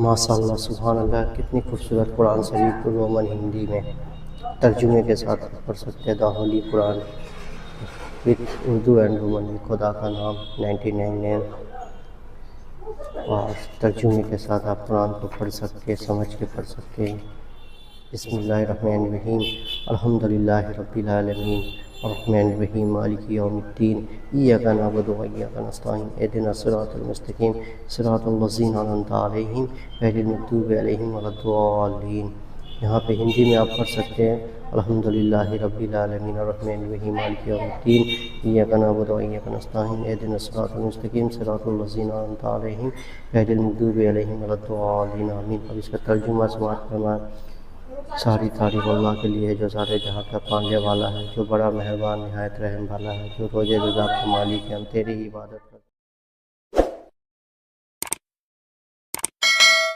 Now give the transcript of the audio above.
ماشاء اللہ، سبحان اللہ، کتنی خوبصورت قرآن شریف رومن ہندی میں ترجمے کے ساتھ پڑھ سکتے ہیں۔ دا ہولی قرآن وتھ اردو اینڈ رومن، خدا کا نام 99 نیم، اور ترجمے کے ساتھ آپ قرآن کو پڑھ سکتے، سمجھ کے پڑھ سکتے ہیں۔ بسم اللہ الرحمن الرحیم، الحمدللہ رب العالمین، الرحمن الرحیم، مالک یوم الدین، ایاک نعبد و ایاک نستعین، اہدنا الصراط المستقیم، صراط الذین انعمت علیہم غیر المغضوب علیہم ولا الضالین۔ یہاں پہ ہندی میں آپ پڑھ سکتے ہیں الحمدللہ رب العالمین، الرحمن الرحیم، مالک یوم الدین، ایاک نعبد و ایاک نستعین، اہدنا الصراط المستقیم، صراط الذین انعمت علیہم غیر المغضوب علیہم ولا الضالین، آمین۔ اب اس کا ترجمہ سماعت فرمائیں۔ ساری تعریف اللہ کے لیے ہے جو سارے جہاں کا پالنے والا ہے، جو بڑا مہربان نہایت رحم والا ہے، جو روزے رضا کا مالک ہے۔ ہم تیری عبادت کرتے ہیں۔